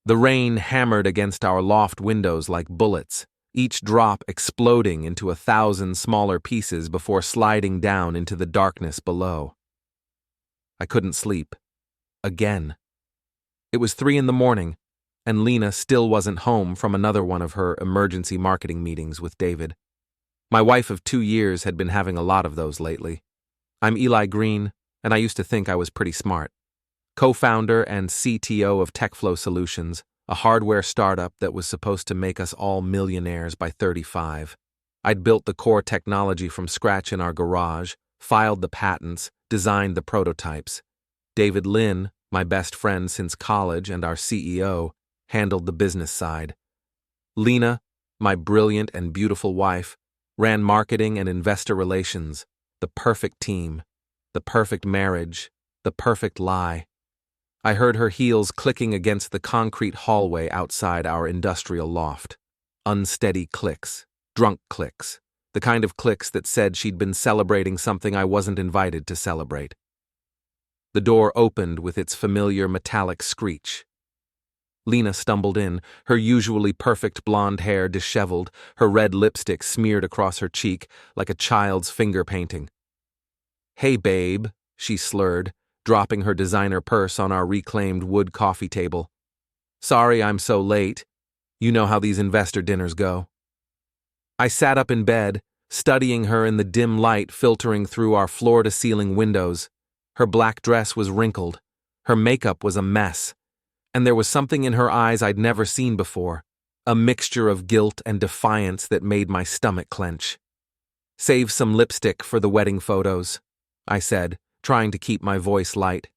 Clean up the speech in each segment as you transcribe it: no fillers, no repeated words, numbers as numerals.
The rain hammered against our loft windows like bullets, each drop exploding into 1,000 smaller pieces before sliding down into the darkness below. I couldn't sleep. Again. It was 3 in the morning, and Lena still wasn't home from another one of her emergency marketing meetings with David. My wife of 2 years had been having a lot of those lately. I'm Eli Greene, and I used to think I was pretty smart. Co-founder and CTO of TechFlow Solutions, a hardware startup that was supposed to make us all millionaires by 35. I'd built the core technology from scratch in our garage, filed the patents, designed the prototypes. David Lin, my best friend since college and our CEO, handled the business side. Lena, my brilliant and beautiful wife, ran marketing and investor relations, the perfect team, the perfect marriage, the perfect lie. I heard her heels clicking against the concrete hallway outside our industrial loft. Unsteady clicks, drunk clicks, the kind of clicks that said she'd been celebrating something I wasn't invited to celebrate. The door opened with its familiar metallic screech. Lena stumbled in, her usually perfect blonde hair disheveled, her red lipstick smeared across her cheek like a child's finger painting. "Hey, babe," she slurred, dropping her designer purse on our reclaimed wood coffee table. "Sorry I'm so late. You know how these investor dinners go." I sat up in bed, studying her in the dim light filtering through our floor-to-ceiling windows. Her black dress was wrinkled, her makeup was a mess, and there was something in her eyes I'd never seen before, a mixture of guilt and defiance that made my stomach clench. "Save some lipstick for the wedding photos," I said, trying to keep my voice light.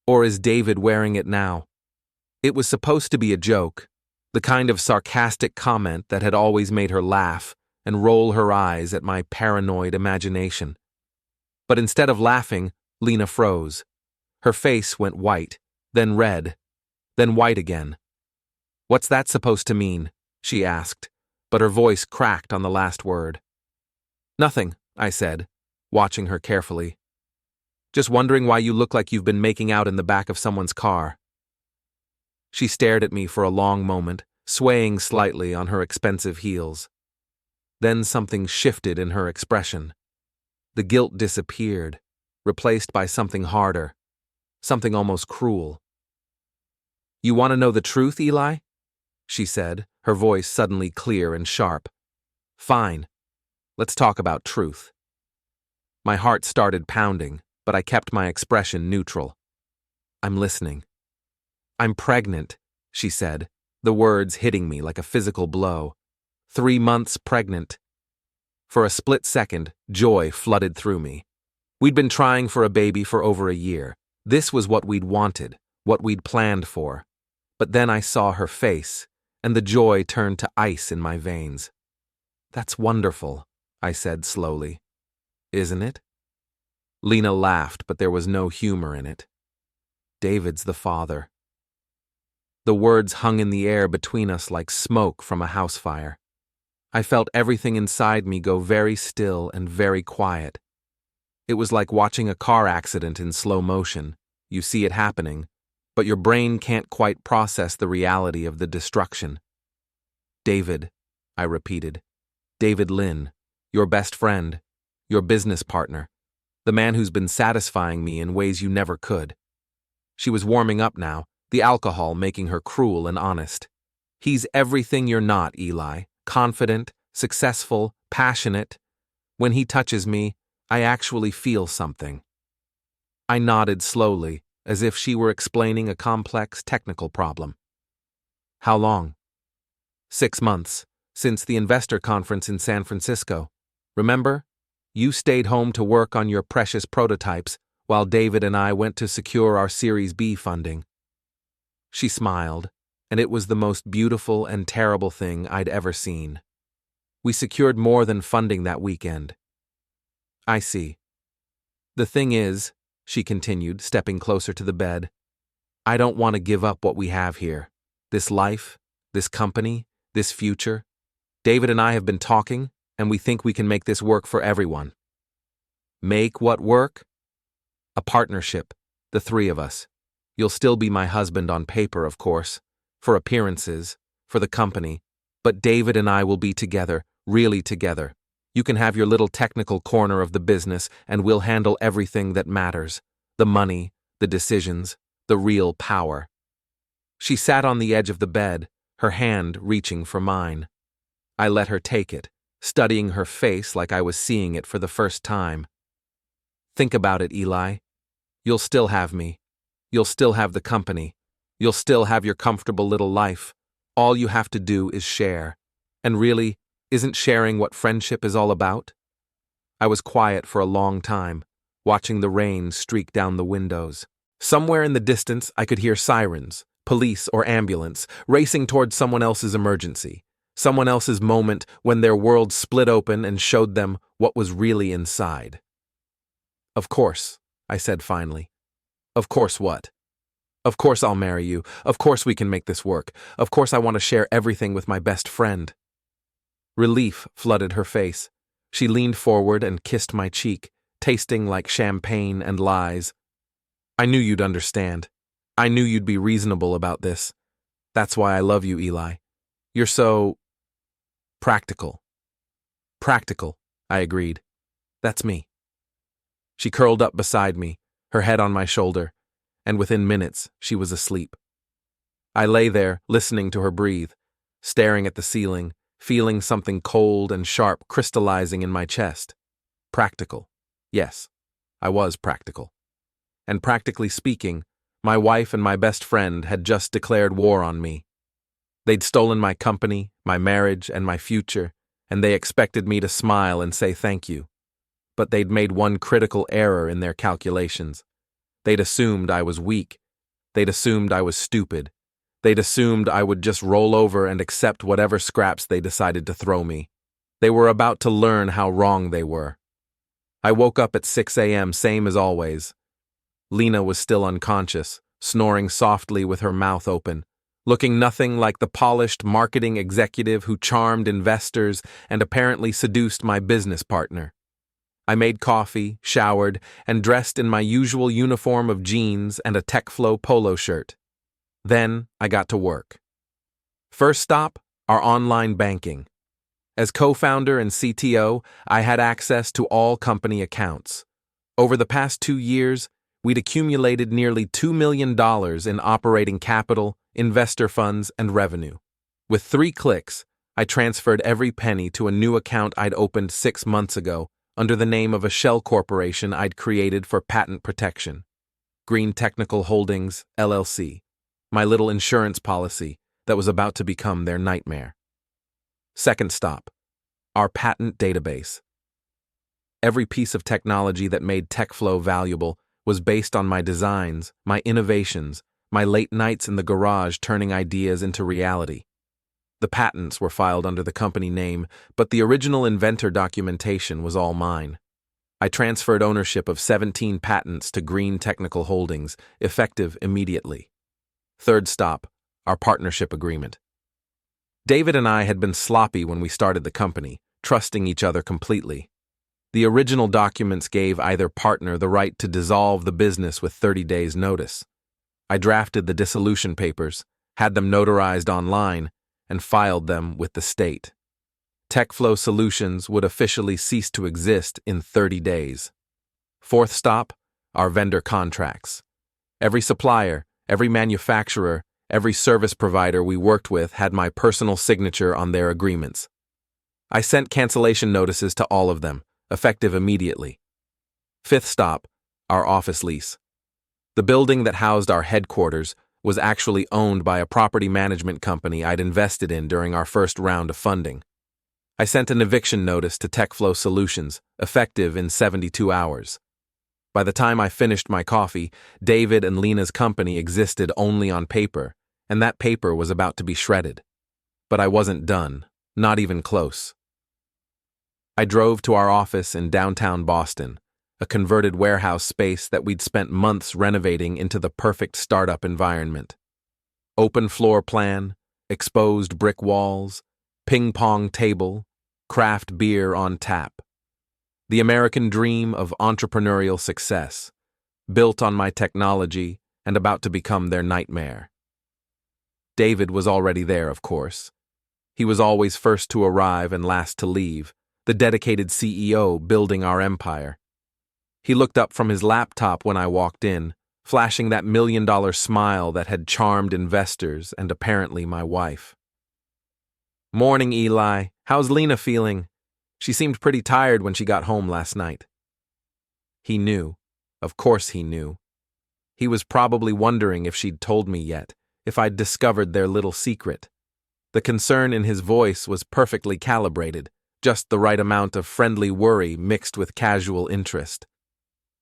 "Or is David wearing it now?" It was supposed to be a joke, the kind of sarcastic comment that had always made her laugh and roll her eyes at my paranoid imagination. But instead of laughing, Lena froze. Her face went white, then red, then white again. "What's that supposed to mean?" she asked, but her voice cracked on the last word. "Nothing," I said, watching her carefully. "Just wondering why you look like you've been making out in the back of someone's car." She stared at me for a long moment, swaying slightly on her expensive heels. Then something shifted in her expression. The guilt disappeared, replaced by something harder, something almost cruel. "You want to know the truth, Eli?" she said, her voice suddenly clear and sharp. "Fine. Let's talk about truth." My heart started pounding, but I kept my expression neutral. "I'm listening." "I'm pregnant," she said, the words hitting me like a physical blow. 3 months pregnant. For a split second, joy flooded through me. We'd been trying for a baby for over a year. This was what we'd wanted, what we'd planned for. But then I saw her face, and the joy turned to ice in my veins. "That's wonderful," I said slowly. "Isn't it?" Lena laughed, but there was no humor in it. "David's the father." The words hung in the air between us like smoke from a house fire. I felt everything inside me go very still and very quiet. It was like watching a car accident in slow motion. You see it happening, but your brain can't quite process the reality of the destruction. "David," I repeated. "David Lin, your best friend, your business partner, the man who's been satisfying me in ways you never could." She was warming up now, the alcohol making her cruel and honest. "He's everything you're not, Eli. Confident, successful, passionate. When he touches me, I actually feel something." I nodded slowly, as if she were explaining a complex technical problem. "How long?" 6 months, since the investor conference in San Francisco. Remember? You stayed home to work on your precious prototypes, while David and I went to secure our Series B funding. She smiled, and it was the most beautiful and terrible thing I'd ever seen. We secured more than funding that weekend. "I see. The thing is," she continued, stepping closer to the bed, "I don't want to give up what we have here. This life, this company, this future. David and I have been talking, and we think we can make this work for everyone." "Make what work?" "A partnership, the 3 of us. You'll still be my husband on paper, of course. for appearances, for the company, but David and I will be together, really together. You can have your little technical corner of the business, and we'll handle everything that matters. The money, the decisions, the real power. She sat on the edge of the bed, her hand reaching for mine. I let her take it, studying her face like I was seeing it for the first time. Think about it, Eli. You'll still have me. You'll still have the company. You'll still have your comfortable little life. All you have to do is share. And really, isn't sharing what friendship is all about? I was quiet for a long time, watching the rain streak down the windows. Somewhere in the distance, I could hear sirens, police or ambulance, racing towards someone else's emergency, someone else's moment when their world split open and showed them what was really inside. Of course, I said finally. Of course what? Of course I'll marry you. Of course we can make this work. Of course I want to share everything with my best friend. Relief flooded her face. She leaned forward and kissed my cheek, tasting like champagne and lies. I knew you'd understand. I knew you'd be reasonable about this. That's why I love you, Eli. You're so... practical. Practical, I agreed. That's me. She curled up beside me, her head on my shoulder, and within minutes she was asleep. I lay there, listening to her breathe, staring at the ceiling, feeling something cold and sharp crystallizing in my chest. Practical. Yes, I was practical. And practically speaking, my wife and my best friend had just declared war on me. They'd stolen my company, my marriage, and my future, and they expected me to smile and say thank you. But they'd made one critical error in their calculations. They'd assumed I was weak. They'd assumed I was stupid. They'd assumed I would just roll over and accept whatever scraps they decided to throw me. They were about to learn how wrong they were. I woke up at 6 a.m., same as always. Lena was still unconscious, snoring softly with her mouth open, looking nothing like the polished marketing executive who charmed investors and apparently seduced my business partner. I made coffee, showered, and dressed in my usual uniform of jeans and a TechFlow polo shirt. Then I got to work. First stop, our online banking. As co-founder and CTO, I had access to all company accounts. Over the past 2 years, we'd accumulated nearly $2 million in operating capital, investor funds, and revenue. With 3 clicks, I transferred every penny to a new account I'd opened 6 months ago under the name of a shell corporation I'd created for patent protection. Greene Technical Holdings, LLC. My little insurance policy that was about to become their nightmare. Second stop, our patent database. Every piece of technology that made TechFlow valuable was based on my designs, my innovations, my late nights in the garage turning ideas into reality. The patents were filed under the company name, but the original inventor documentation was all mine. I transferred ownership of 17 patents to Greene Technical Holdings, effective immediately. Third stop, our partnership agreement. David and I had been sloppy when we started the company, trusting each other completely. The original documents gave either partner the right to dissolve the business with 30 days' notice. I drafted the dissolution papers, had them notarized online, and filed them with the state. TechFlow Solutions would officially cease to exist in 30 days. Fourth stop, our vendor contracts. Every supplier, every manufacturer, every service provider we worked with had my personal signature on their agreements. I sent cancellation notices to all of them, effective immediately. Fifth stop, our office lease. The building that housed our headquarters was actually owned by a property management company I'd invested in during our first round of funding. I sent an eviction notice to TechFlow Solutions, effective in 72 hours. By the time I finished my coffee, David and Lena's company existed only on paper, and that paper was about to be shredded. But I wasn't done, not even close. I drove to our office in downtown Boston, a converted warehouse space that we'd spent months renovating into the perfect startup environment. Open floor plan, exposed brick walls, ping-pong table, craft beer on tap. The American dream of entrepreneurial success, built on my technology and about to become their nightmare. David was already there, of course. He was always first to arrive and last to leave, the dedicated CEO building our empire. He looked up from his laptop when I walked in, flashing that $1 million smile that had charmed investors and apparently my wife. "Morning, Eli. How's Lena feeling? She seemed pretty tired when she got home last night." He knew. Of course he knew. He was probably wondering if she'd told me yet, if I'd discovered their little secret. The concern in his voice was perfectly calibrated, just the right amount of friendly worry mixed with casual interest.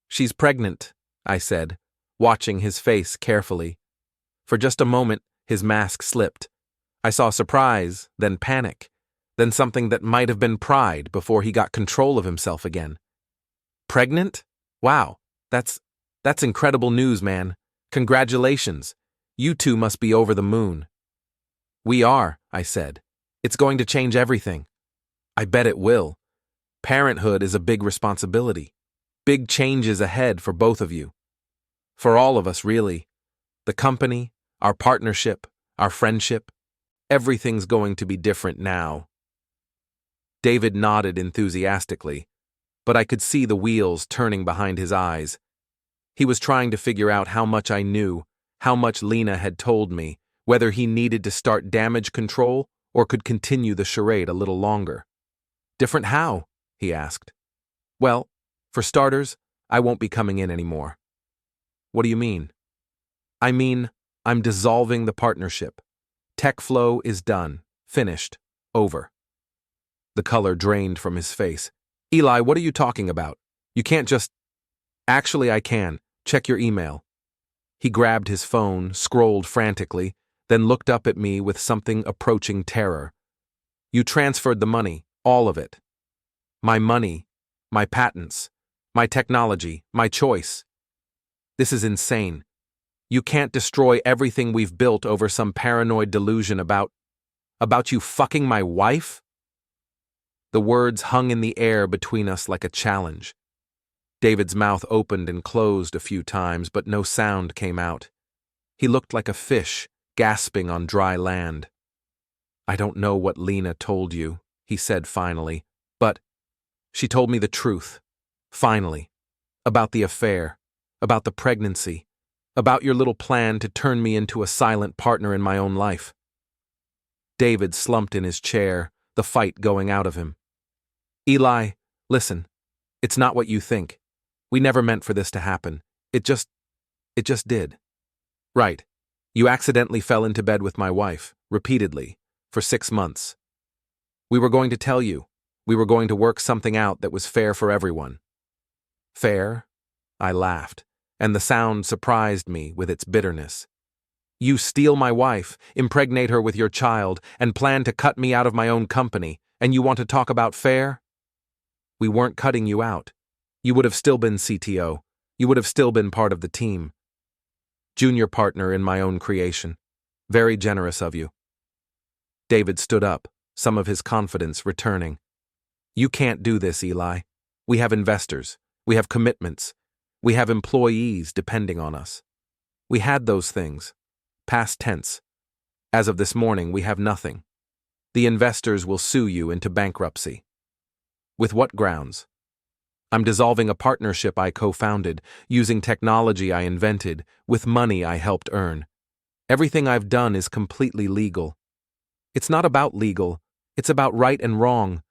"She's pregnant," I said, watching his face carefully. For just a moment, his mask slipped. I saw surprise, then panic, then something that might have been pride before he got control of himself again. "Pregnant? Wow, that's incredible news, man. Congratulations. You two must be over the moon." "We are," I said. "It's going to change everything." "I bet it will. Parenthood is a big responsibility. Big changes ahead for both of you. For all of us, really. The company, our partnership, our friendship. Everything's going to be different now." David nodded enthusiastically, but I could see the wheels turning behind his eyes. He was trying to figure out how much I knew, how much Lena had told me, whether he needed to start damage control or could continue the charade a little longer. "Different how?" he asked. "Well, for starters, I won't be coming in anymore." "What do you mean?" "I mean, I'm dissolving the partnership. TechFlow is done. Finished. Over." The color drained from his face. "Eli, what are you talking about? You can't just—" "Actually, I can. Check your email." He grabbed his phone, scrolled frantically, then looked up at me with something approaching terror. "You transferred the money, all of it. My money, my patents, my technology, my choice. This is insane. You can't destroy everything we've built over some paranoid delusion about you fucking my wife?" The words hung in the air between us like a challenge. David's mouth opened and closed a few times, but no sound came out. He looked like a fish, gasping on dry land. "I don't know what Lena told you," he said finally, "but she told me the truth. Finally. About the affair, about the pregnancy, about your little plan to turn me into a silent partner in my own life." David slumped in his chair, the fight going out of him. "Eli, listen, it's not what you think. We never meant for this to happen. It just did. Right. You accidentally fell into bed with my wife, repeatedly, for 6 months. We were going to tell you. We were going to work something out that was fair for everyone." "Fair?" I laughed, and the sound surprised me with its bitterness. "You steal my wife, impregnate her with your child, and plan to cut me out of my own company, and you want to talk about fair?" "We weren't cutting you out. You would have still been CTO. You would have still been part of the team. Junior partner in my own creation. Very generous of you." David stood up, some of his confidence returning. "You can't do this, Eli. We have investors. We have commitments. We have employees depending on us. We had those things. Past tense. As of this morning, we have nothing. The investors will sue you into bankruptcy." "With what grounds?" "I'm dissolving a partnership I co-founded, using technology I invented, with money I helped earn. Everything I've done is completely legal. It's not about legal. It's about right and wrong.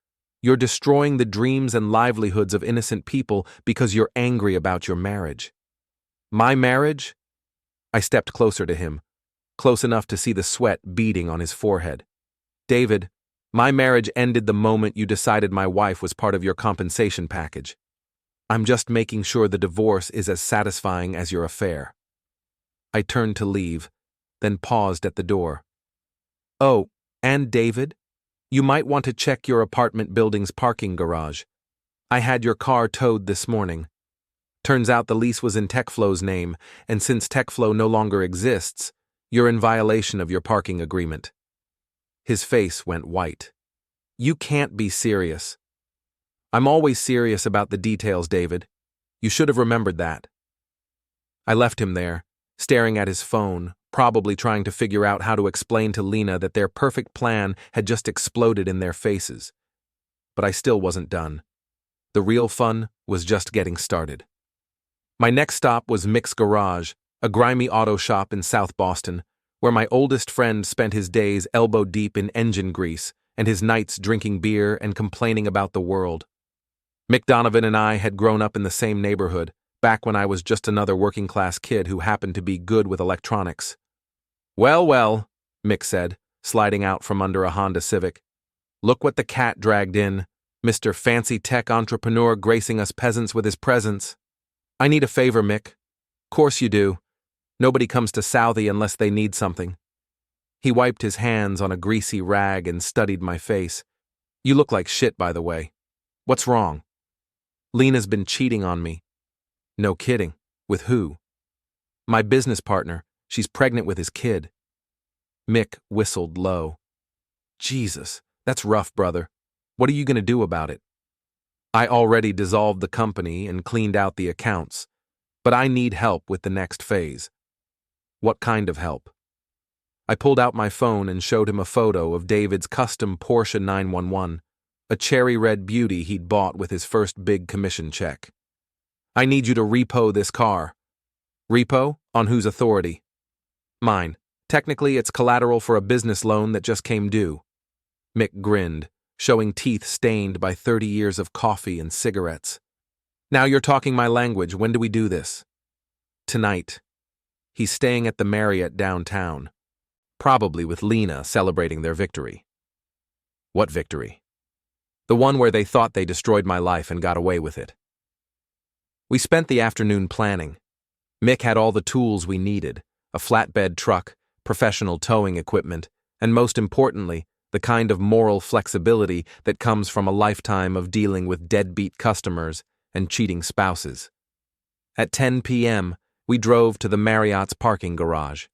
You're destroying the dreams and livelihoods of innocent people because you're angry about your marriage." "My marriage?" I stepped closer to him, close enough to see the sweat beading on his forehead. "David, my marriage ended the moment you decided my wife was part of your compensation package. I'm just making sure the divorce is as satisfying as your affair." I turned to leave, then paused at the door. "Oh, and David, you might want to check your apartment building's parking garage. I had your car towed this morning. Turns out the lease was in TechFlow's name, and since TechFlow no longer exists, you're in violation of your parking agreement." His face went white. "You can't be serious." "I'm always serious about the details, David. You should have remembered that." I left him there, staring at his phone, probably trying to figure out how to explain to Lena that their perfect plan had just exploded in their faces. But I still wasn't done. The real fun was just getting started. My next stop was Mick's Garage, a grimy auto shop in South Boston, where my oldest friend spent his days elbow-deep in engine grease and his nights drinking beer and complaining about the world. Mick Donovan and I had grown up in the same neighborhood, back when I was just another working-class kid who happened to be good with electronics. "Well, well," Mick said, sliding out from under a Honda Civic. "Look what the cat dragged in, Mr. Fancy Tech Entrepreneur gracing us peasants with his presence. I need a favor, Mick." "Course you do. Nobody comes to Southie unless they need something." He wiped his hands on a greasy rag and studied my face. "You look like shit, by the way. What's wrong?" "Lena's been cheating on me." "No kidding. With who?" "My business partner. She's pregnant with his kid." Mick whistled low. "Jesus, that's rough, brother. What are you going to do about it?" "I already dissolved the company and cleaned out the accounts, but I need help with the next phase." "What kind of help?" I pulled out my phone and showed him a photo of David's custom Porsche 911, a cherry red beauty he'd bought with his first big commission check. "I need you to repo this car." "Repo? On whose authority?" "Mine. Technically, it's collateral for a business loan that just came due." Mick grinned, showing teeth stained by 30 years of coffee and cigarettes. "Now you're talking my language. When do we do this?" "Tonight. He's staying at the Marriott downtown. Probably with Lena celebrating their victory." "What victory?" "The one where they thought they destroyed my life and got away with it." We spent the afternoon planning. Mick had all the tools we needed, a flatbed truck, professional towing equipment, and most importantly, the kind of moral flexibility that comes from a lifetime of dealing with deadbeat customers and cheating spouses. At 10 p.m., we drove to the Marriott's parking garage.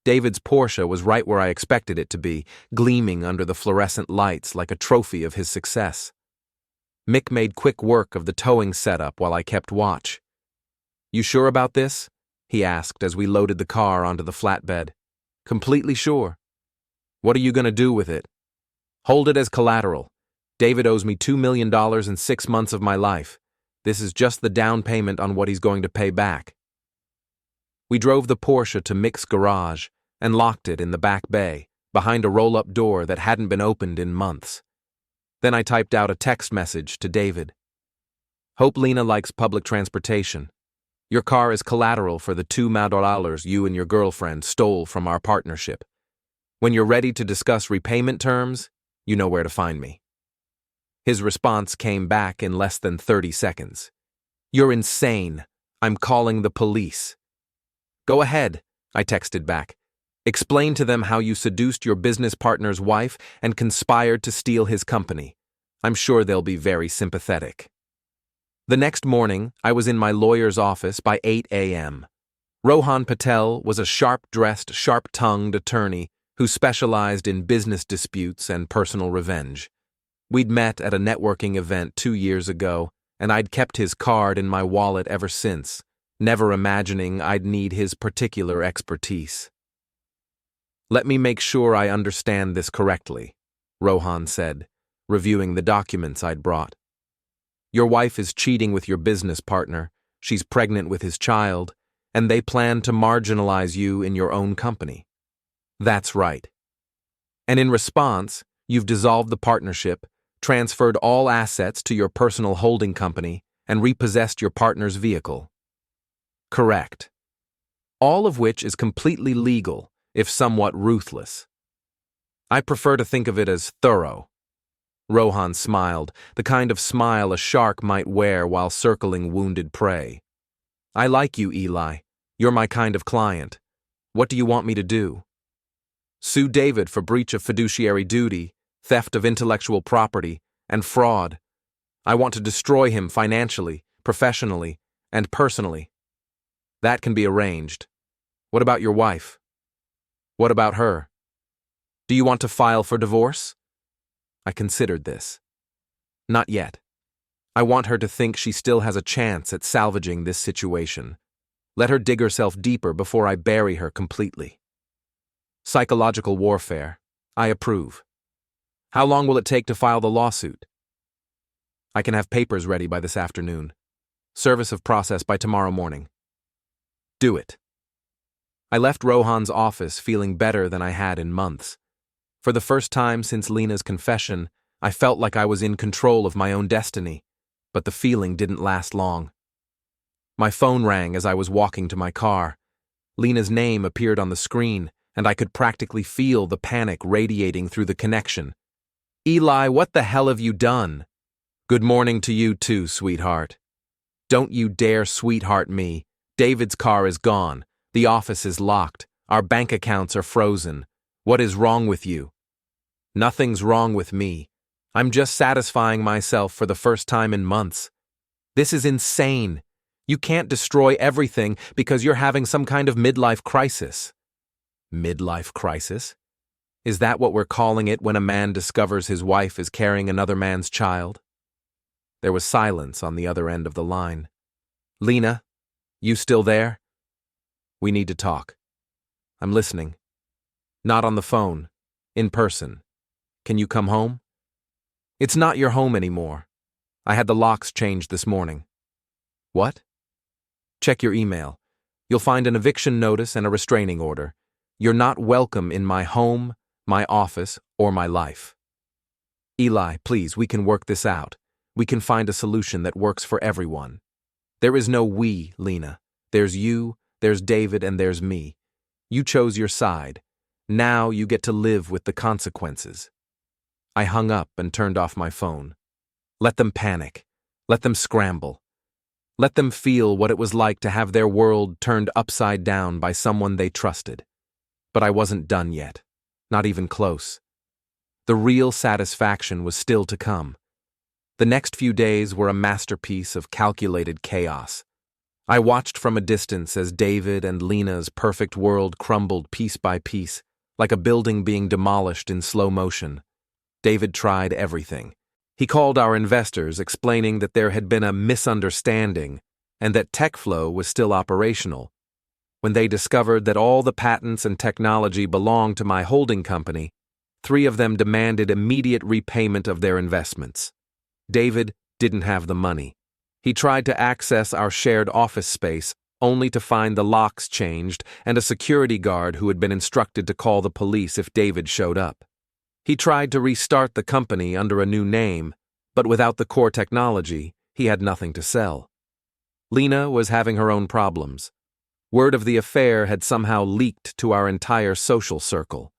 David's Porsche was right where I expected it to be, gleaming under the fluorescent lights like a trophy of his success. Mick made quick work of the towing setup while I kept watch. "You sure about this?" he asked as we loaded the car onto the flatbed. "Completely sure." "What are you going to do with it?" "Hold it as collateral. David owes me $2 million in 6 months of my life. This is just the down payment on what he's going to pay back." We drove the Porsche to Mick's garage and locked it in the back bay, behind a roll-up door that hadn't been opened in months. Then I typed out a text message to David. "Hope Lena likes public transportation. Your car is collateral for the $2 million you and your girlfriend stole from our partnership. When you're ready to discuss repayment terms, you know where to find me." His response came back in less than 30 seconds. "You're insane. I'm calling the police." "Go ahead," I texted back. "Explain to them how you seduced your business partner's wife and conspired to steal his company. I'm sure they'll be very sympathetic." The next morning, I was in my lawyer's office by 8 a.m. Rohan Patel was a sharp-dressed, sharp-tongued attorney who specialized in business disputes and personal revenge. We'd met at a networking event 2 years ago, and I'd kept his card in my wallet ever since, never imagining I'd need his particular expertise. "Let me make sure I understand this correctly," Rohan said, reviewing the documents I'd brought. "Your wife is cheating with your business partner, she's pregnant with his child, and they plan to marginalize you in your own company." "That's right. And in response, you've dissolved the partnership, transferred all assets to your personal holding company, and repossessed your partner's vehicle." "Correct. All of which is completely legal, if somewhat ruthless. I prefer to think of it as thorough." Rohan smiled, the kind of smile a shark might wear while circling wounded prey. "I like you, Eli. You're my kind of client. What do you want me to do?" "Sue David for breach of fiduciary duty, theft of intellectual property, and fraud. I want to destroy him financially, professionally, and personally." "That can be arranged. What about your wife?" "What about her?" "Do you want to file for divorce?" I considered this. "Not yet. I want her to think she still has a chance at salvaging this situation. Let her dig herself deeper before I bury her completely." Psychological warfare. I approve. How long will it take to file the lawsuit? I can have papers ready by this afternoon. Service of process by tomorrow morning. Do it. I left Rohan's office feeling better than I had in months. For the first time since Lena's confession, I felt like I was in control of my own destiny, but the feeling didn't last long. My phone rang as I was walking to my car. Lena's name appeared on the screen, and I could practically feel the panic radiating through the connection. Eli, what the hell have you done? Good morning to you too, sweetheart. Don't you dare sweetheart me. David's car is gone. The office is locked. Our bank accounts are frozen. What is wrong with you? Nothing's wrong with me. I'm just satisfying myself for the first time in months. This is insane. You can't destroy everything because you're having some kind of midlife crisis. Midlife crisis? Is that what we're calling it when a man discovers his wife is carrying another man's child? There was silence on the other end of the line. Lena, you still there? We need to talk. I'm listening. Not on the phone. In person. Can you come home? It's not your home anymore. I had the locks changed this morning. What? Check your email. You'll find an eviction notice and a restraining order. You're not welcome in my home, my office, or my life. Eli, please, we can work this out. We can find a solution that works for everyone. There is no we, Lena. There's you, there's David, and there's me. You chose your side. Now you get to live with the consequences. I hung up and turned off my phone. Let them panic. Let them scramble. Let them feel what it was like to have their world turned upside down by someone they trusted. But I wasn't done yet. Not even close. The real satisfaction was still to come. The next few days were a masterpiece of calculated chaos. I watched from a distance as David and Lena's perfect world crumbled piece by piece, like a building being demolished in slow motion. David tried everything. He called our investors, explaining that there had been a misunderstanding and that TechFlow was still operational. When they discovered that all the patents and technology belonged to my holding company, 3 of them demanded immediate repayment of their investments. David didn't have the money. He tried to access our shared office space, only to find the locks changed and a security guard who had been instructed to call the police if David showed up. He tried to restart the company under a new name, but without the core technology, he had nothing to sell. Lena was having her own problems. Word of the affair had somehow leaked to our entire social circle.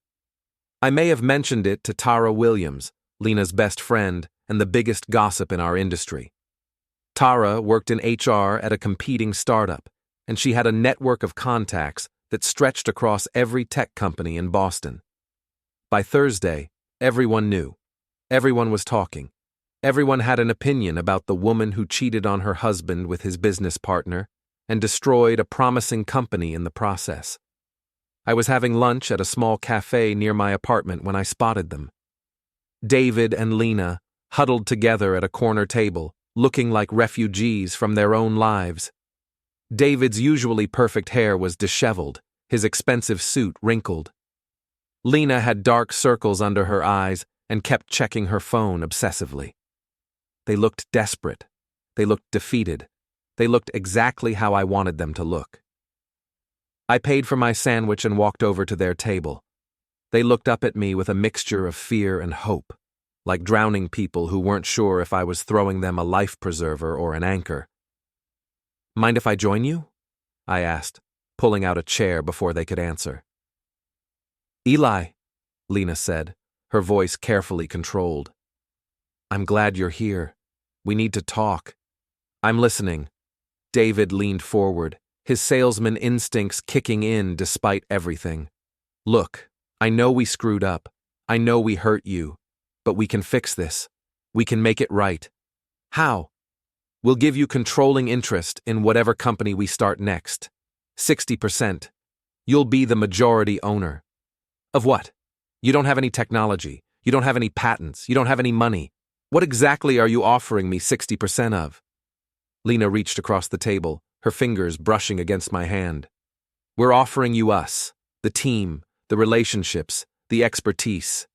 I may have mentioned it to Tara Williams, Lena's best friend and the biggest gossip in our industry. Tara worked in HR at a competing startup, and she had a network of contacts that stretched across every tech company in Boston. By Thursday, everyone knew. Everyone was talking. Everyone had an opinion about the woman who cheated on her husband with his business partner and destroyed a promising company in the process. I was having lunch at a small cafe near my apartment when I spotted them. David and Lena, huddled together at a corner table, looking like refugees from their own lives. David's usually perfect hair was disheveled, his expensive suit wrinkled. Lena had dark circles under her eyes and kept checking her phone obsessively. They looked desperate. They looked defeated. They looked exactly how I wanted them to look. I paid for my sandwich and walked over to their table. They looked up at me with a mixture of fear and hope, like drowning people who weren't sure if I was throwing them a life preserver or an anchor. Mind if I join you? I asked, pulling out a chair before they could answer. Eli, Lena said, her voice carefully controlled. I'm glad you're here. We need to talk. I'm listening. David leaned forward, his salesman instincts kicking in despite everything. Look, I know we screwed up. I know we hurt you. But we can fix this. We can make it right. How? We'll give you controlling interest in whatever company we start next. 60%. You'll be the majority owner. Of what? You don't have any technology. You don't have any patents. You don't have any money. What exactly are you offering me 60% of? Lena reached across the table, her fingers brushing against my hand. We're offering you us, the team, The relationships, the expertise.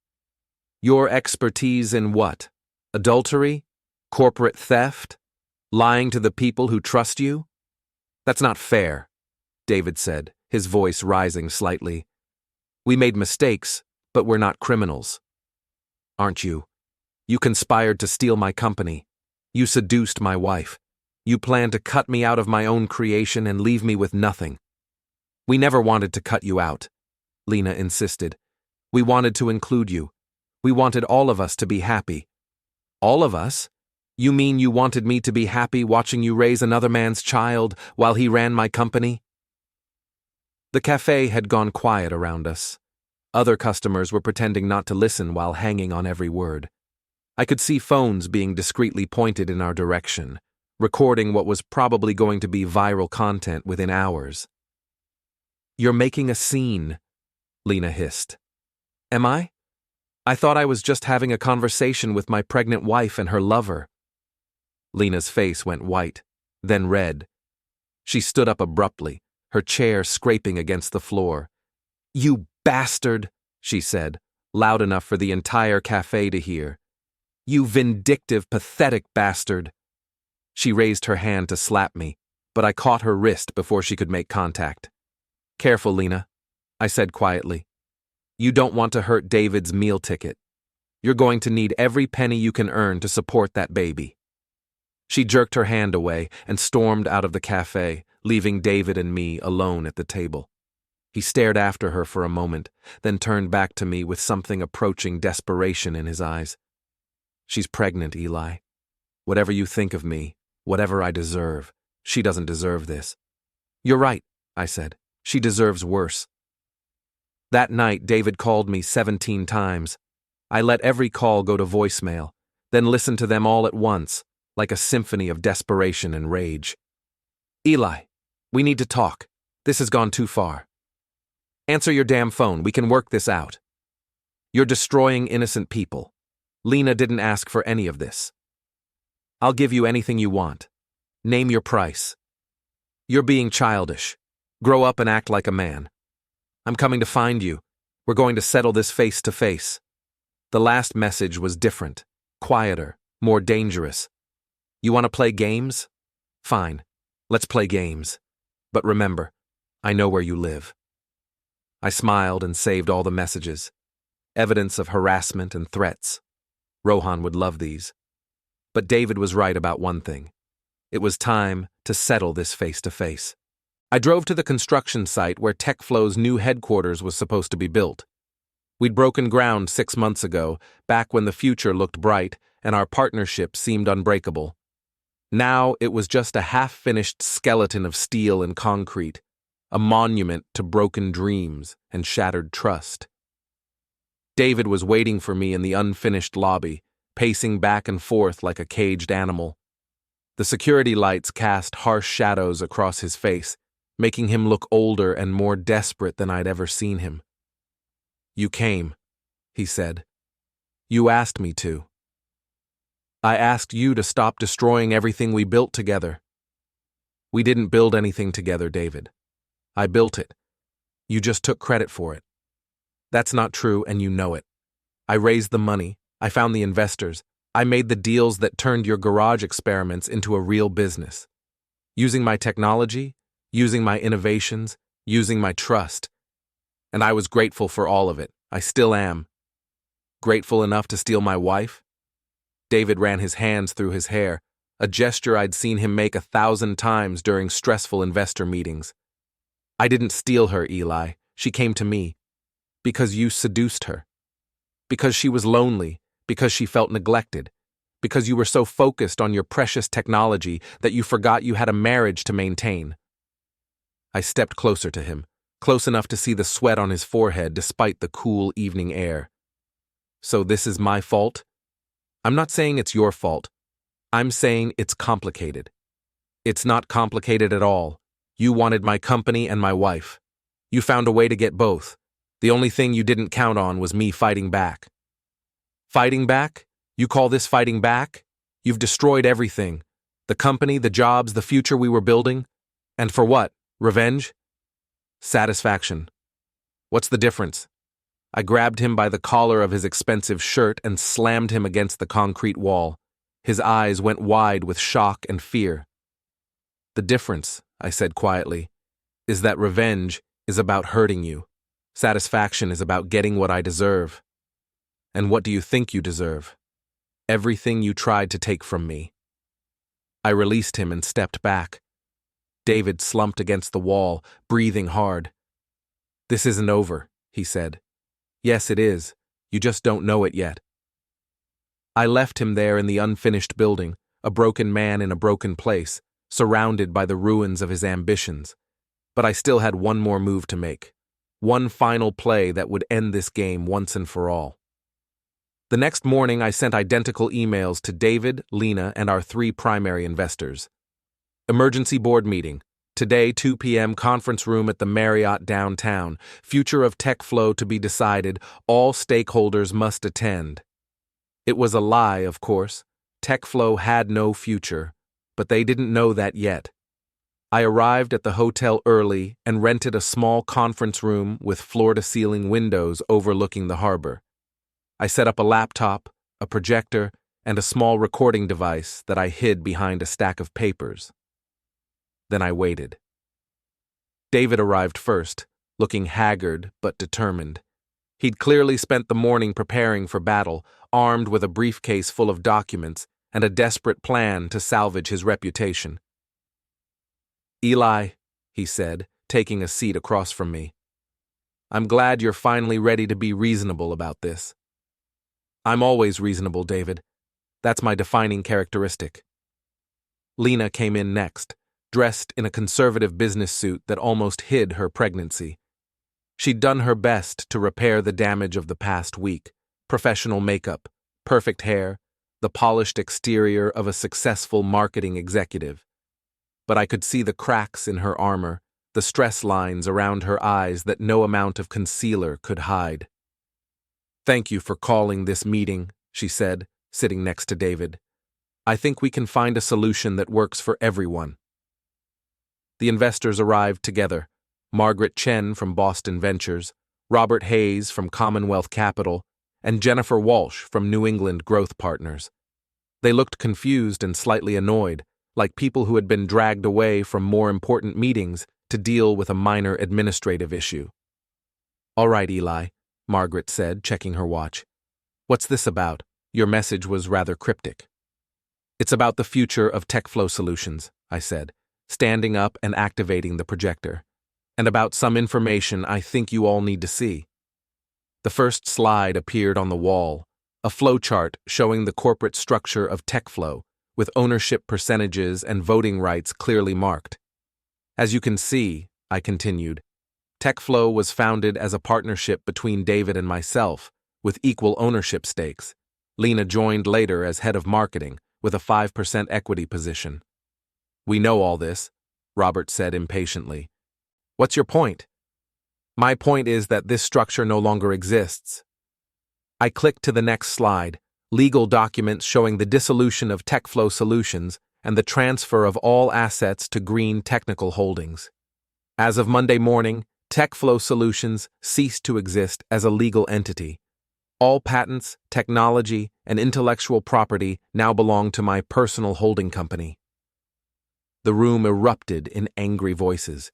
Your expertise in what? Adultery? Corporate theft? Lying to the people who trust you? That's not fair, David said, his voice rising slightly. We made mistakes, but we're not criminals. Aren't you? You conspired to steal my company. You seduced my wife. You planned to cut me out of my own creation and leave me with nothing. We never wanted to cut you out, Lena insisted. We wanted to include you. We wanted all of us to be happy. All of us? You mean you wanted me to be happy watching you raise another man's child while he ran my company? The cafe had gone quiet around us. Other customers were pretending not to listen while hanging on every word. I could see phones being discreetly pointed in our direction, recording what was probably going to be viral content within hours. You're making a scene, Lena hissed. Am I? I thought I was just having a conversation with my pregnant wife and her lover. Lena's face went white, then red. She stood up abruptly, her chair scraping against the floor. You bastard, she said, loud enough for the entire cafe to hear. You vindictive, pathetic bastard. She raised her hand to slap me, but I caught her wrist before she could make contact. Careful, Lena, I said quietly. You don't want to hurt David's meal ticket. You're going to need every penny you can earn to support that baby. She jerked her hand away and stormed out of the cafe, leaving David and me alone at the table. He stared after her for a moment, then turned back to me with something approaching desperation in his eyes. She's pregnant, Eli. Whatever you think of me, whatever I deserve, she doesn't deserve this. You're right, I said. She deserves worse. That night, David called me 17 times. I let every call go to voicemail, then listened to them all at once, like a symphony of desperation and rage. Eli, we need to talk. This has gone too far. Answer your damn phone. We can work this out. You're destroying innocent people. Lena didn't ask for any of this. I'll give you anything you want. Name your price. You're being childish. Grow up and act like a man. I'm coming to find you. We're going to settle this face to face. The last message was different, quieter, more dangerous. You want to play games? Fine. Let's play games. But remember, I know where you live. I smiled and saved all the messages. Evidence of harassment and threats. Rohan would love these. But David was right about one thing. It was time to settle this face-to-face. I drove to the construction site where TechFlow's new headquarters was supposed to be built. We'd broken ground 6 months ago, back when the future looked bright and our partnership seemed unbreakable. Now it was just a half-finished skeleton of steel and concrete, a monument to broken dreams and shattered trust. David was waiting for me in the unfinished lobby, pacing back and forth like a caged animal. The security lights cast harsh shadows across his face, making him look older and more desperate than I'd ever seen him. You came, he said. You asked me to. I asked you to stop destroying everything we built together. We didn't build anything together, David. I built it. You just took credit for it. That's not true, and you know it. I raised the money. I found the investors. I made the deals that turned your garage experiments into a real business. Using my technology, using my innovations, using my trust. And I was grateful for all of it. I still am. Grateful enough to steal my wife? David ran his hands through his hair, a gesture I'd seen him make 1,000 times during stressful investor meetings. I didn't steal her, Eli. She came to me. Because you seduced her. Because she was lonely. Because she felt neglected. Because you were so focused on your precious technology that you forgot you had a marriage to maintain. I stepped closer to him, close enough to see the sweat on his forehead despite the cool evening air. So this is my fault? I'm not saying it's your fault. I'm saying it's complicated. It's not complicated at all. You wanted my company and my wife. You found a way to get both. The only thing you didn't count on was me fighting back. Fighting back? You call this fighting back? You've destroyed everything. The company, the jobs, the future we were building. And for what? Revenge? Satisfaction. What's the difference? I grabbed him by the collar of his expensive shirt and slammed him against the concrete wall. His eyes went wide with shock and fear. The difference, I said quietly, is that revenge is about hurting you. Satisfaction is about getting what I deserve. And what do you think you deserve? Everything you tried to take from me. I released him and stepped back. David slumped against the wall, breathing hard. This isn't over, he said. Yes, it is. You just don't know it yet. I left him there in the unfinished building, a broken man in a broken place, surrounded by the ruins of his ambitions. But I still had one more move to make. One final play that would end this game once and for all. The next morning, I sent identical emails to David, Lena, and our 3 primary investors. Emergency board meeting. Today, 2 p.m. conference room at the Marriott downtown. Future of TechFlow to be decided. All stakeholders must attend. It was a lie, of course. TechFlow had no future, but they didn't know that yet. I arrived at the hotel early and rented a small conference room with floor-to-ceiling windows overlooking the harbor. I set up a laptop, a projector, and a small recording device that I hid behind a stack of papers. Then I waited. David arrived first, looking haggard but determined. He'd clearly spent the morning preparing for battle, armed with a briefcase full of documents and a desperate plan to salvage his reputation. Eli, he said, taking a seat across from me. I'm glad you're finally ready to be reasonable about this. I'm always reasonable, David. That's my defining characteristic. Lena came in next, dressed in a conservative business suit that almost hid her pregnancy. She'd done her best to repair the damage of the past week. Professional makeup, perfect hair, the polished exterior of a successful marketing executive. But I could see the cracks in her armor, the stress lines around her eyes that no amount of concealer could hide. Thank you for calling this meeting, she said, sitting next to David. I think we can find a solution that works for everyone. The investors arrived together. Margaret Chen from Boston Ventures, Robert Hayes from Commonwealth Capital, and Jennifer Walsh from New England Growth Partners. They looked confused and slightly annoyed, like people who had been dragged away from more important meetings to deal with a minor administrative issue. All right, Eli, Margaret said, checking her watch. What's this about? Your message was rather cryptic. It's about the future of TechFlow Solutions, I said, standing up and activating the projector, and about some information I think you all need to see. The first slide appeared on the wall, a flowchart showing the corporate structure of TechFlow, with ownership percentages and voting rights clearly marked. As you can see, I continued, TechFlow was founded as a partnership between David and myself, with equal ownership stakes. Lena joined later as head of marketing, with a 5% equity position. We know all this, Robert said impatiently. What's your point? My point is that this structure no longer exists. I clicked to the next slide, legal documents showing the dissolution of TechFlow Solutions and the transfer of all assets to Greene Technical Holdings. As of Monday morning, TechFlow Solutions ceased to exist as a legal entity. All patents, technology, and intellectual property now belong to my personal holding company. The room erupted in angry voices.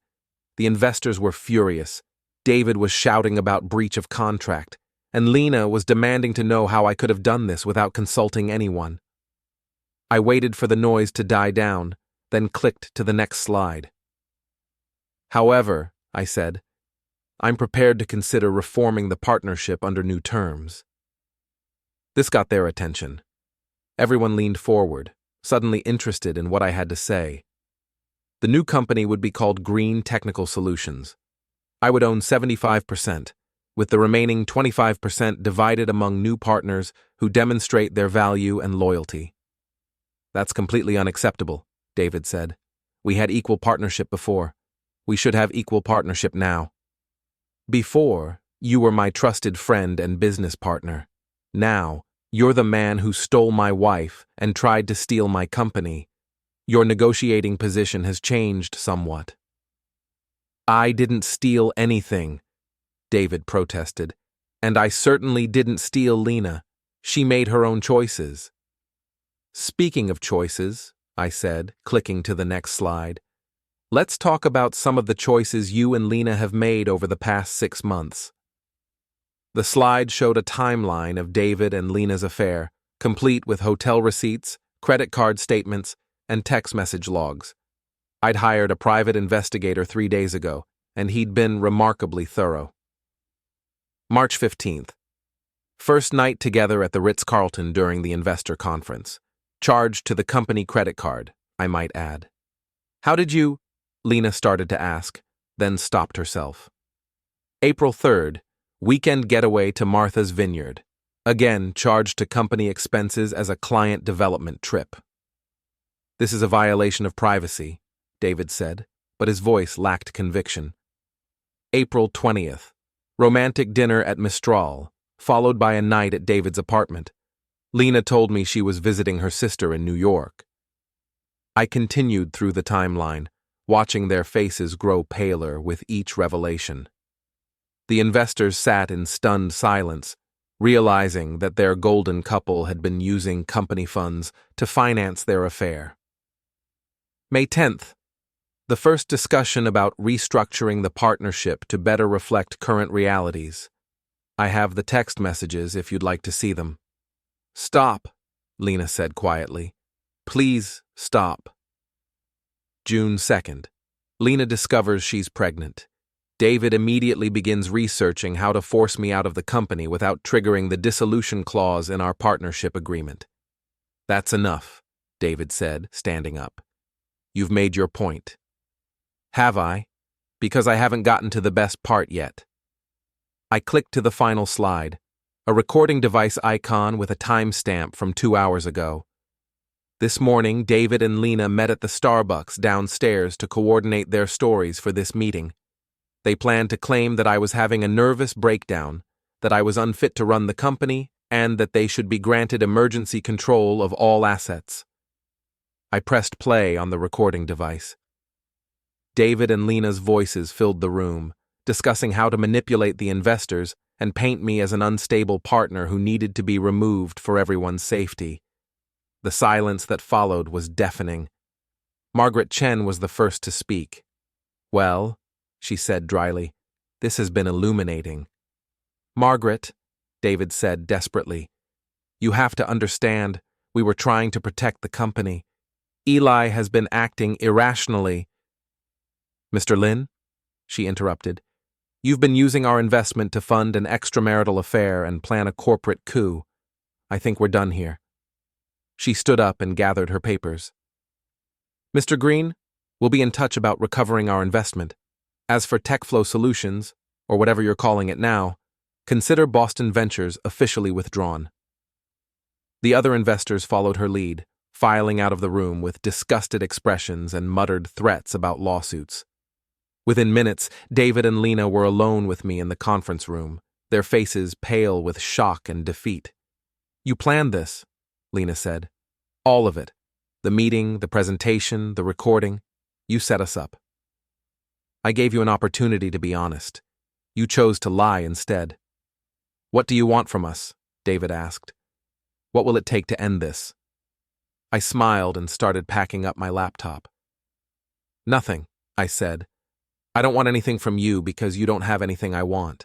The investors were furious. David was shouting about breach of contract, and Lena was demanding to know how I could have done this without consulting anyone. I waited for the noise to die down, then clicked to the next slide. However, I said, I'm prepared to consider reforming the partnership under new terms. This got their attention. Everyone leaned forward, suddenly interested in what I had to say. The new company would be called Greene Technical Solutions. I would own 75%, with the remaining 25% divided among new partners who demonstrate their value and loyalty. That's completely unacceptable, David said. We had equal partnership before. We should have equal partnership now. Before, you were my trusted friend and business partner. Now, you're the man who stole my wife and tried to steal my company. Your negotiating position has changed somewhat. I didn't steal anything. David protested. And I certainly didn't steal Lena. She made her own choices. Speaking of choices, I said, clicking to the next slide, let's talk about some of the choices you and Lena have made over the past 6 months. The slide showed a timeline of David and Lena's affair, complete with hotel receipts, credit card statements, and text message logs. I'd hired a private investigator 3 days ago, and he'd been remarkably thorough. March 15th. First night together at the Ritz-Carlton during the investor conference. Charged to the company credit card, I might add. How did you? Lena started to ask, then stopped herself. April 3rd. Weekend getaway to Martha's Vineyard. Again, charged to company expenses as a client development trip. This is a violation of privacy, David said, but his voice lacked conviction. April 20th. Romantic dinner at Mistral, followed by a night at David's apartment. Lena told me she was visiting her sister in New York. I continued through the timeline, watching their faces grow paler with each revelation. The investors sat in stunned silence, realizing that their golden couple had been using company funds to finance their affair. May 10th. The first discussion about restructuring the partnership to better reflect current realities. I have the text messages if you'd like to see them. Stop, Lena said quietly. Please stop. June 2nd. Lena discovers she's pregnant. David immediately begins researching how to force me out of the company without triggering the dissolution clause in our partnership agreement. That's enough, David said, standing up. You've made your point. Have I? Because I haven't gotten to the best part yet. I clicked to the final slide, a recording device icon with a timestamp from 2 hours ago. This morning, David and Lena met at the Starbucks downstairs to coordinate their stories for this meeting. They planned to claim that I was having a nervous breakdown, that I was unfit to run the company, and that they should be granted emergency control of all assets. I pressed play on the recording device. David and Lena's voices filled the room, discussing how to manipulate the investors and paint me as an unstable partner who needed to be removed for everyone's safety. The silence that followed was deafening. Margaret Chen was the first to speak. Well, she said dryly, this has been illuminating. Margaret, David said desperately, you have to understand, we were trying to protect the company. Eli has been acting irrationally. Mr. Lin, she interrupted, you've been using our investment to fund an extramarital affair and plan a corporate coup. I think we're done here. She stood up and gathered her papers. Mr. Greene, we'll be in touch about recovering our investment. As for TechFlow Solutions, or whatever you're calling it now, consider Boston Ventures officially withdrawn. The other investors followed her lead, filing out of the room with disgusted expressions and muttered threats about lawsuits. Within minutes, David and Lena were alone with me in the conference room, their faces pale with shock and defeat. You planned this, Lena said. All of it. The meeting, the presentation, the recording. You set us up. I gave you an opportunity to be honest. You chose to lie instead. What do you want from us? David asked. What will it take to end this? I smiled and started packing up my laptop. Nothing, I said. I don't want anything from you because you don't have anything I want.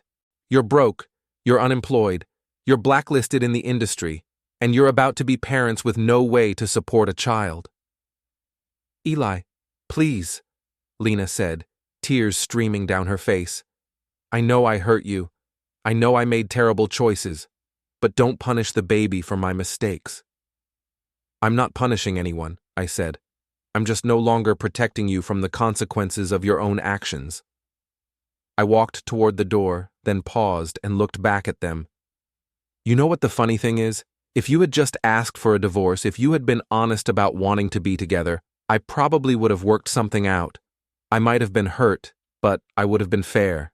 You're broke, you're unemployed, you're blacklisted in the industry, and you're about to be parents with no way to support a child. Eli, please, Lena said, tears streaming down her face. I know I hurt you. I know I made terrible choices, but don't punish the baby for my mistakes. I'm not punishing anyone, I said. I'm just no longer protecting you from the consequences of your own actions. I walked toward the door, then paused and looked back at them. You know what the funny thing is? If you had just asked for a divorce, if you had been honest about wanting to be together, I probably would have worked something out. I might have been hurt, but I would have been fair.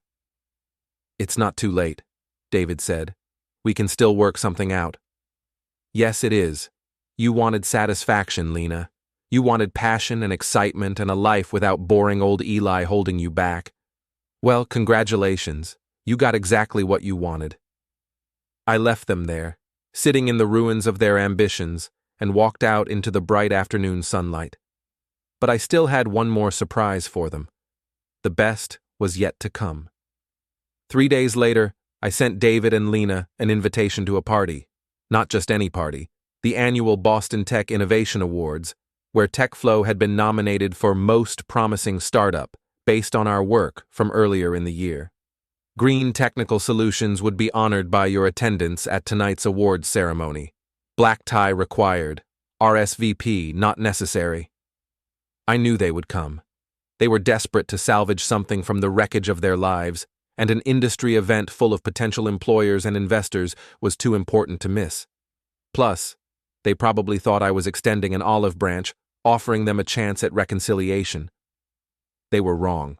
It's not too late, David said. We can still work something out. Yes, it is. You wanted satisfaction, Lena. You wanted passion and excitement and a life without boring old Eli holding you back. Well, congratulations. You got exactly what you wanted. I left them there, sitting in the ruins of their ambitions, and walked out into the bright afternoon sunlight. But I still had one more surprise for them. The best was yet to come. 3 days later, I sent David and Lena an invitation to a party. Not just any party, the annual Boston Tech Innovation Awards, where TechFlow had been nominated for Most Promising Startup based on our work from earlier in the year. Greene Technical Solutions would be honored by your attendance at tonight's awards ceremony. Black tie required. RSVP not necessary. I knew they would come. They were desperate to salvage something from the wreckage of their lives, and an industry event full of potential employers and investors was too important to miss. Plus, they probably thought I was extending an olive branch, offering them a chance at reconciliation. They were wrong.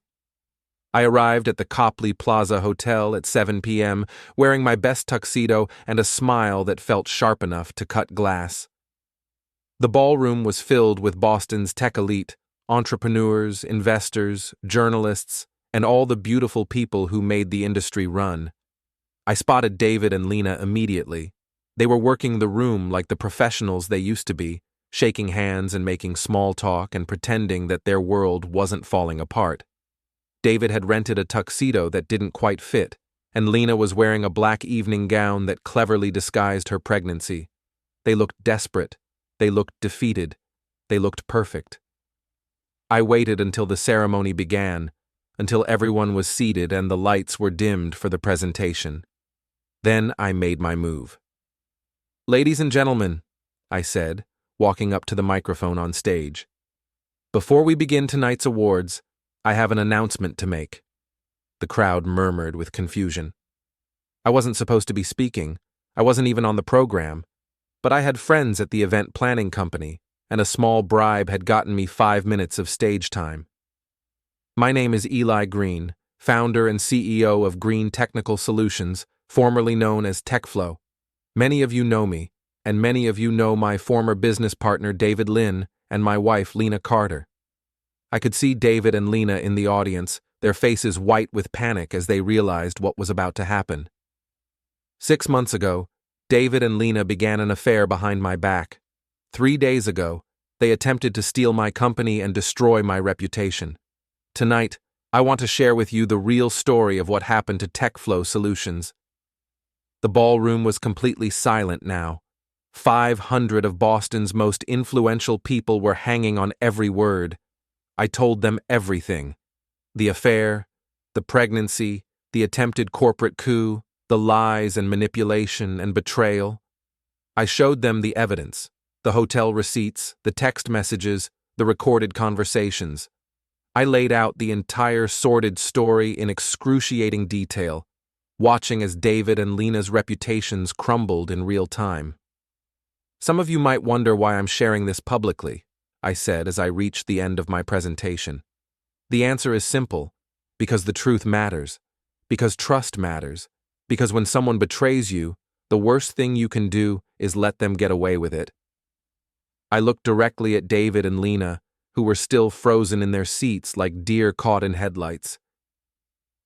I arrived at the Copley Plaza Hotel at 7 p.m., wearing my best tuxedo and a smile that felt sharp enough to cut glass. The ballroom was filled with Boston's tech elite, entrepreneurs, investors, journalists, and all the beautiful people who made the industry run. I spotted David and Lena immediately. They were working the room like the professionals they used to be, shaking hands and making small talk and pretending that their world wasn't falling apart. David had rented a tuxedo that didn't quite fit, and Lena was wearing a black evening gown that cleverly disguised her pregnancy. They looked desperate. They looked defeated. They looked perfect. I waited until the ceremony began, until everyone was seated and the lights were dimmed for the presentation. Then I made my move. "Ladies and gentlemen," I said, walking up to the microphone on stage. "Before we begin tonight's awards, I have an announcement to make." The crowd murmured with confusion. I wasn't supposed to be speaking. I wasn't even on the program. But I had friends at the event planning company, and a small bribe had gotten me 5 minutes of stage time. My name is Eli Greene, founder and CEO of Greene Technical Solutions, formerly known as TechFlow. Many of you know me, and many of you know my former business partner David Lin and my wife Lena Carter. I could see David and Lena in the audience, their faces white with panic as they realized what was about to happen. 6 months ago, David and Lena began an affair behind my back. 3 days ago, they attempted to steal my company and destroy my reputation. Tonight, I want to share with you the real story of what happened to TechFlow Solutions. The ballroom was completely silent now. 500 of Boston's most influential people were hanging on every word. I told them everything. The affair, the pregnancy, the attempted corporate coup, the lies and manipulation and betrayal. I showed them the evidence, the hotel receipts, the text messages, the recorded conversations. I laid out the entire sordid story in excruciating detail, watching as David and Lena's reputations crumbled in real time. "Some of you might wonder why I'm sharing this publicly," I said as I reached the end of my presentation. "The answer is simple, because the truth matters, because trust matters, because when someone betrays you, the worst thing you can do is let them get away with it." I looked directly at David and Lena, who were still frozen in their seats like deer caught in headlights.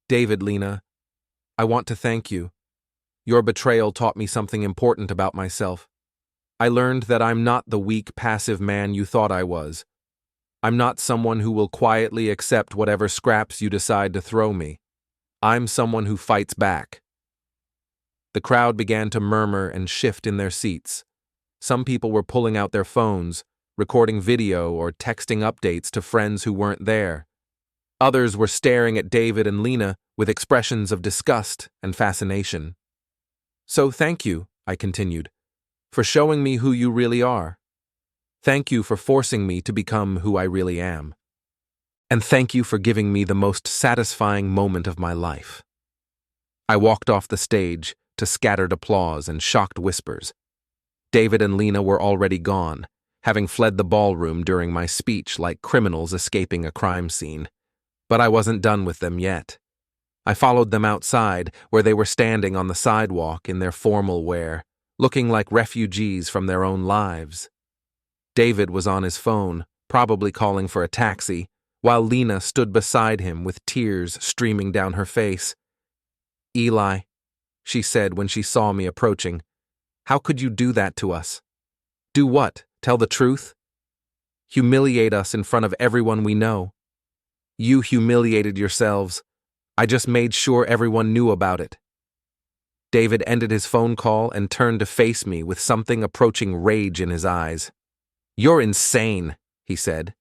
"David, Lena, I want to thank you. Your betrayal taught me something important about myself. I learned that I'm not the weak, passive man you thought I was. I'm not someone who will quietly accept whatever scraps you decide to throw me. I'm someone who fights back." The crowd began to murmur and shift in their seats. Some people were pulling out their phones, recording video or texting updates to friends who weren't there. Others were staring at David and Lena with expressions of disgust and fascination. "So thank you," I continued, "for showing me who you really are. Thank you for forcing me to become who I really am. And thank you for giving me the most satisfying moment of my life." I walked off the stage to scattered applause and shocked whispers. David and Lena were already gone, having fled the ballroom during my speech like criminals escaping a crime scene. But I wasn't done with them yet. I followed them outside, where they were standing on the sidewalk in their formal wear, looking like refugees from their own lives. David was on his phone, probably calling for a taxi, while Lena stood beside him with tears streaming down her face. Eli, she said when she saw me approaching, how could you do that to us? Do what? Tell the truth? Humiliate us in front of everyone we know. You humiliated yourselves. I just made sure everyone knew about it. David ended his phone call and turned to face me with something approaching rage in his eyes. You're insane, he said.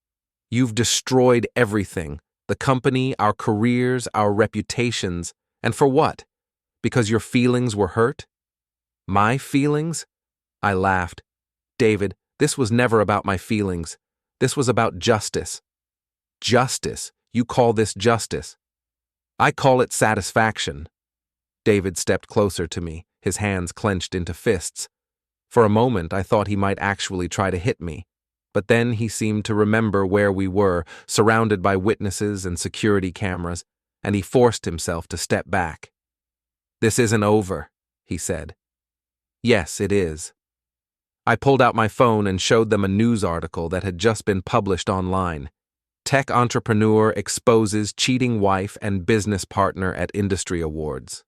You've destroyed everything, the company, our careers, our reputations, and for what? Because your feelings were hurt? My feelings? I laughed. David, this was never about my feelings. This was about justice. Justice? You call this justice? I call it satisfaction. David stepped closer to me, his hands clenched into fists. For a moment, I thought he might actually try to hit me, but then he seemed to remember where we were, surrounded by witnesses and security cameras, and he forced himself to step back. This isn't over, he said. Yes, it is. I pulled out my phone and showed them a news article that had just been published online. Tech entrepreneur exposes cheating wife and business partner at industry awards.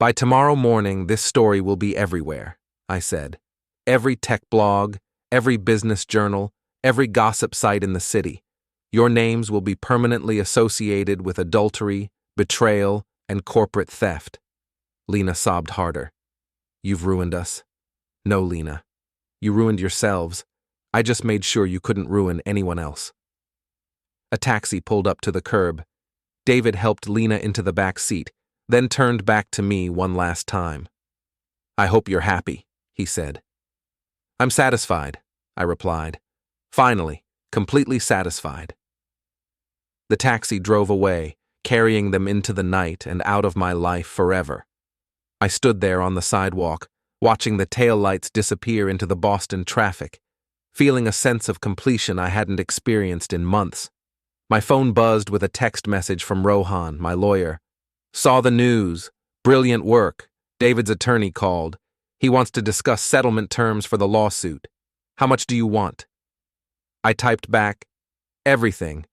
By tomorrow morning, this story will be everywhere, I said. Every tech blog, every business journal, every gossip site in the city. Your names will be permanently associated with adultery, betrayal, and corporate theft. Lena sobbed harder. You've ruined us. No, Lena. You ruined yourselves. I just made sure you couldn't ruin anyone else. A taxi pulled up to the curb. David helped Lena into the back seat, then turned back to me one last time. I hope you're happy, he said. I'm satisfied, I replied. Finally, completely satisfied. The taxi drove away, carrying them into the night and out of my life forever. I stood there on the sidewalk, watching the taillights disappear into the Boston traffic, feeling a sense of completion I hadn't experienced in months. My phone buzzed with a text message from Rohan, my lawyer. Saw the news. Brilliant work. David's attorney called. He wants to discuss settlement terms for the lawsuit. How much do you want? I typed back, everything.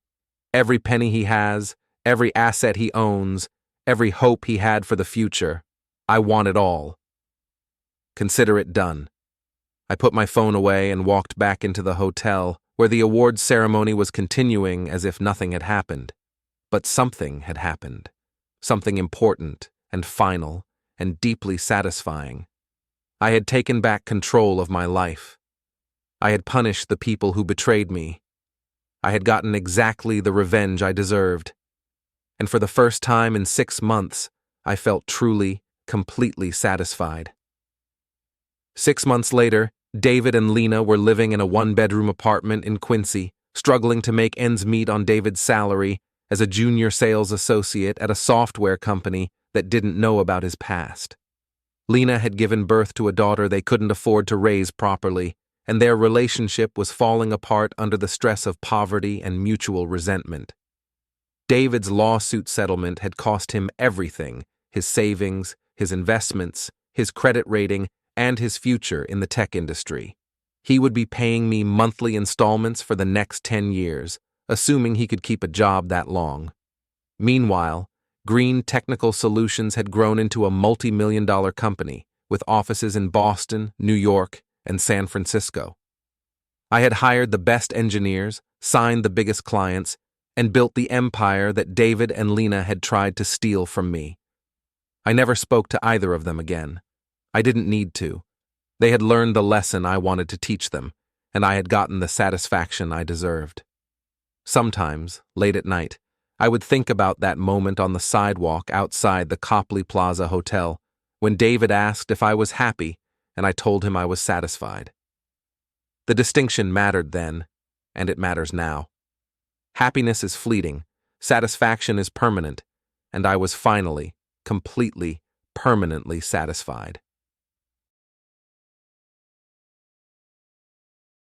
Every penny he has, every asset he owns, every hope he had for the future. I want it all. Consider it done. I put my phone away and walked back into the hotel, where the awards ceremony was continuing as if nothing had happened. But something had happened. Something important and final and deeply satisfying. I had taken back control of my life. I had punished the people who betrayed me. I had gotten exactly the revenge I deserved. And for the first time in 6 months, I felt truly, completely satisfied. 6 months later, David and Lena were living in a one-bedroom apartment in Quincy, struggling to make ends meet on David's salary as a junior sales associate at a software company that didn't know about his past. Lena had given birth to a daughter they couldn't afford to raise properly, and their relationship was falling apart under the stress of poverty and mutual resentment. David's lawsuit settlement had cost him everything: his savings, his investments, his credit rating, and his future in the tech industry. He would be paying me monthly installments for the next 10 years, assuming he could keep a job that long. Meanwhile, Greene Technical Solutions had grown into a multi-million-dollar company with offices in Boston, New York, and San Francisco. I had hired the best engineers, signed the biggest clients, and built the empire that David and Lena had tried to steal from me. I never spoke to either of them again. I didn't need to. They had learned the lesson I wanted to teach them, and I had gotten the satisfaction I deserved. Sometimes, late at night, I would think about that moment on the sidewalk outside the Copley Plaza Hotel, when David asked if I was happy, and I told him I was satisfied. The distinction mattered then, and it matters now. Happiness is fleeting, satisfaction is permanent, and I was finally, completely, permanently satisfied.